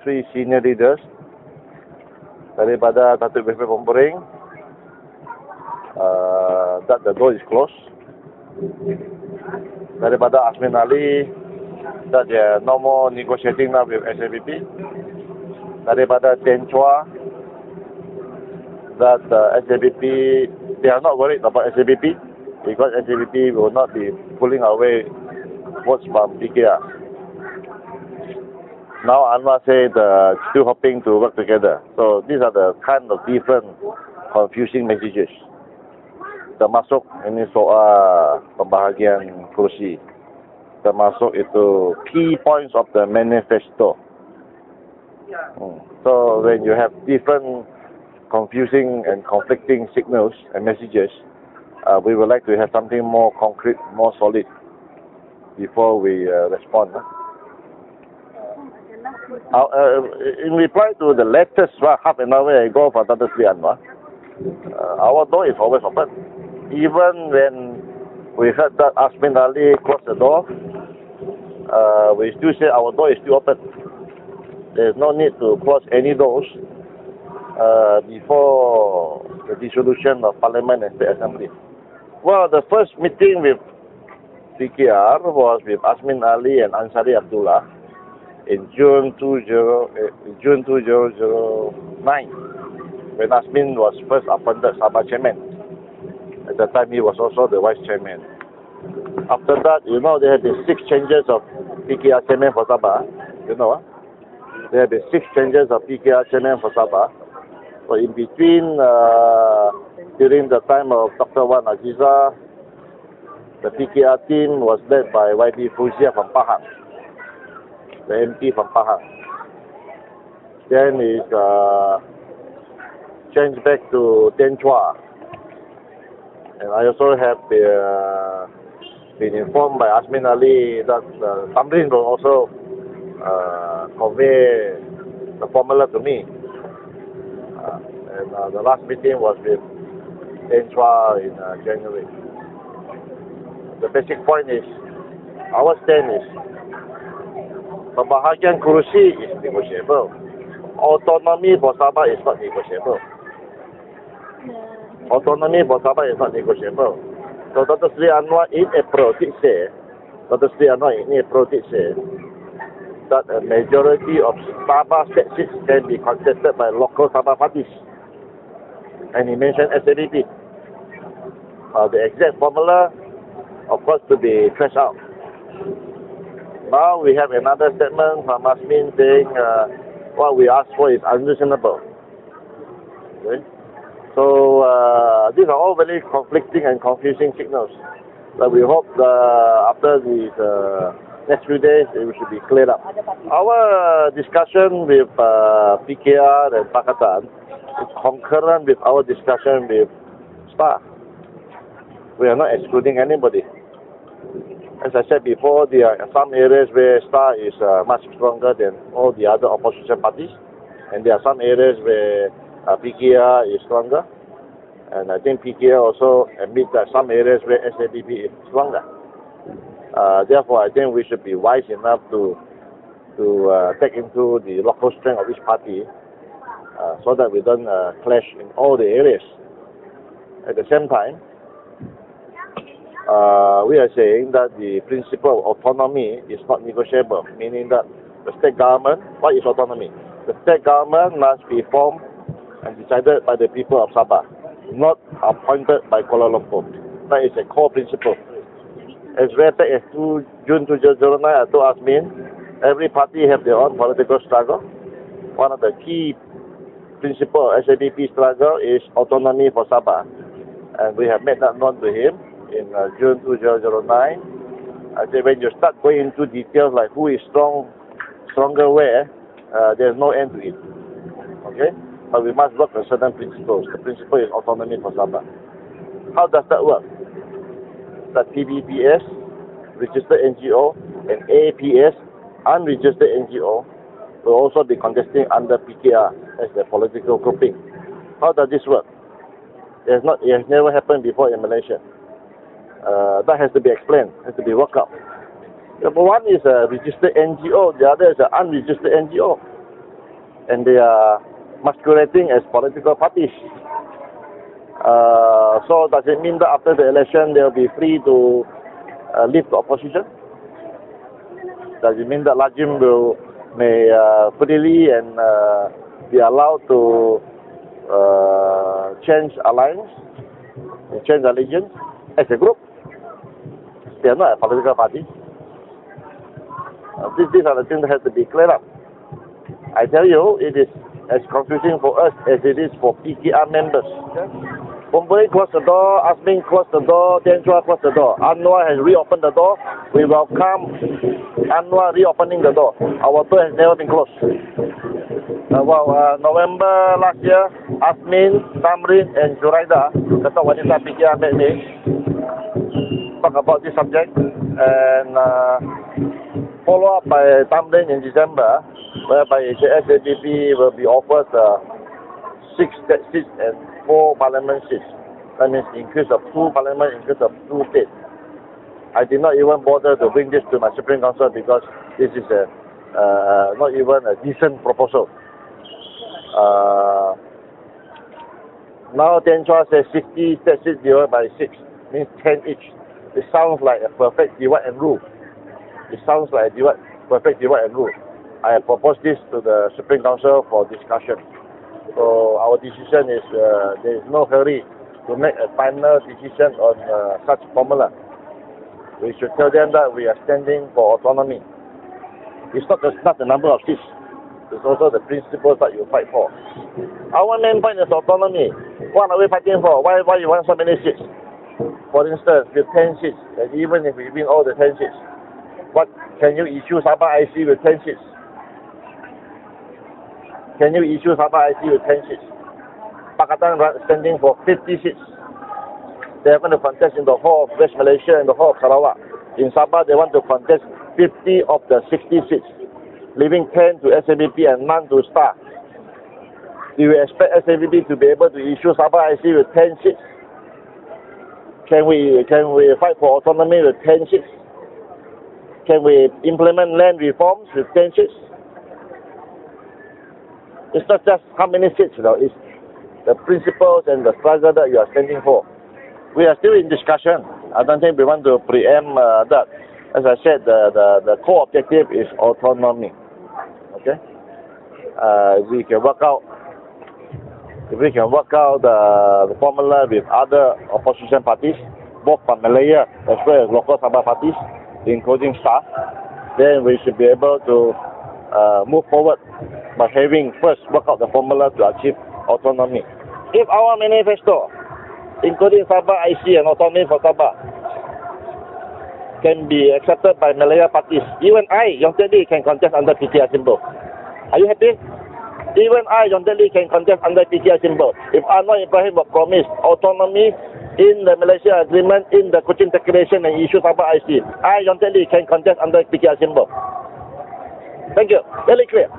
three senior leaders daripada Datuk Yong, that the door is closed. Daripada Asmin Ali, that they are no more negotiating now with SAPP. Daripada Ten Chua, that SAPP, they are not worried about SAPP because SAPP will not be pulling away votes from PKR. Now Anwar said still hoping to work together. So these are the kind of different confusing messages. Termasuk ini soal pembahagian kursi. Termasuk itu key points of the manifesto. So when you have different confusing and conflicting signals and messages, we would like to have something more concrete, more solid before we respond. In reply to the latest half an hour ago for Datuk Anwar, our door is always open. Even when we heard that Asmin Ali closed the door, we still say our door is still open. There is no need to close any doors before the dissolution of Parliament and State Assembly. Well, the first meeting with PKR was with Asmin Ali and Ansari Abdullah in June 2009, when Asmin was first appointed Sabah chairman. At the time, he was also the vice chairman. After that, you know, there have been 6 changes of PKR chairman for Sabah. You know, there have been 6 changes of PKR chairman for Sabah. So in between, during the time of Dr. Wan Aziza, the PKR team was led by YB Fuzia from Pahang, the MP from Pahang. Then is changed back to Ten Chua. And I also have been informed by Asmin Ali that Tamrin will also convey the formula to me. And the last meeting was with Ten Chua in January. The basic point is, our stand is, pembahagian kursi is negotiable. Autonomy for Sabah is not negotiable. Autonomy for Sabah is not negotiable. So Dr. Seri Anwar in April did say, that a majority of Sabah state seats can be contested by local Sabah parties. And he mentioned SAPP. The exact formula, of course, to be fleshed out. Now we have another statement from Asmin saying what we asked for is unreasonable. Okay? So these are all very conflicting and confusing signals. But we hope after these next few days it should be cleared up. Our discussion with PKR and Berkata is concurrent with our discussion with STAR. We are not excluding anybody. As I said before, there are some areas where STAR is much stronger than all the other opposition parties, and there are some areas where PKR is stronger, and I think PKR also admits that some areas where SAPP is stronger. Therefore, I think we should be wise enough to take into the local strength of each party, so that we don't clash in all the areas. At the same time, we are saying that the principle of autonomy is not negotiable, meaning that the state government, what is autonomy? The state government must be formed and decided by the people of Sabah, not appointed by Kuala Lumpur. That is a core principle. As very back as June 2009, I told Asmin, every party have their own political struggle. One of the key principles of SAPP struggle is autonomy for Sabah. And we have made that known to him in June 2009. I said, when you start going into details like who is stronger where, there's no end to it. Okay? But we must work on certain principles. The principle is autonomy for Sabah. How does that work? That PBPS, registered NGO, and APS, unregistered NGO, will also be contesting under PKR as the political grouping. How does this work? It has never happened before in Malaysia. That has to be explained, has to be worked out. Number one is a registered NGO, the other is an unregistered NGO. and they are masquerading as political parties. So does it mean that after the election they will be free to leave the opposition? Does it mean that Lajim may freely and be allowed to change alliance, change allegiance as a group? They are not a political party. These are the things that have to be cleared up. I tell you, it is as confusing for us as it is for PKR members. Memberi closed the door, Asmin closed the door, Tianchua closed the door. Anwar has reopened the door. We welcome Anwar reopening the door. Our door has never been closed. November last year, Asmin, Tamrin and Juraida, Ketua Wanita PKR met me, talk about this subject, and follow up by Tamrin in December, whereby the SAPP will be offered 6 state seats and 4 parliament seats. That means increase of 2 parliament, increase of 2 states. I did not even bother to bring this to my Supreme Council because this is not even a decent proposal. Now Tianchua says 60 state seats divided by 6, means 10 each. It sounds like a perfect divide and rule. It sounds like a perfect divide and rule. I have proposed this to the Supreme Council for discussion. So our decision is there is no hurry to make a final decision on such formula. We should tell them that we are standing for autonomy. It's not the number of seats. It's also the principles that you fight for. Our main point is autonomy. What are we fighting for? Why you want so many seats? For instance, with 10 seats, and even if we win all the 10 seats, what can you issue Sabah IC with 10 seats? Can you issue Sabah IC with 10 seats? Pakatan standing for 50 seats. They are going to contest in the whole of West Malaysia and the whole of Sarawak. In Sabah, they want to contest 50 of the 60 seats, leaving 10 to SAPP and none to Star. Do you expect SAPP to be able to issue Sabah IC with 10 seats? Can we fight for autonomy with 10 seats? Can we implement land reforms with 10 seats? It's not just how many seats, it's the principles and the struggle that you are standing for. We are still in discussion. I don't think we want to preempt that. As I said, the core objective is autonomy. Okay? If we can work out the formula with other opposition parties, both from Malaya as well as local Sabah parties, including Star, then we should be able to move forward by having first work out the formula to achieve autonomy. If our manifesto, including Sabah IC and autonomy for Sabah, can be accepted by Malaya parties, even I, Yong Teck Lee, can contest under PKR symbol. Are you happy? Even I, Yong Teck Lee, can contest under PKR symbol. If Anwar Ibrahim will promise autonomy in the Malaysia Agreement, in the Cochin Declaration and issue Sabah IC, I, Yong Teck Lee, can contest under PKR symbol. Thank you. Very clear.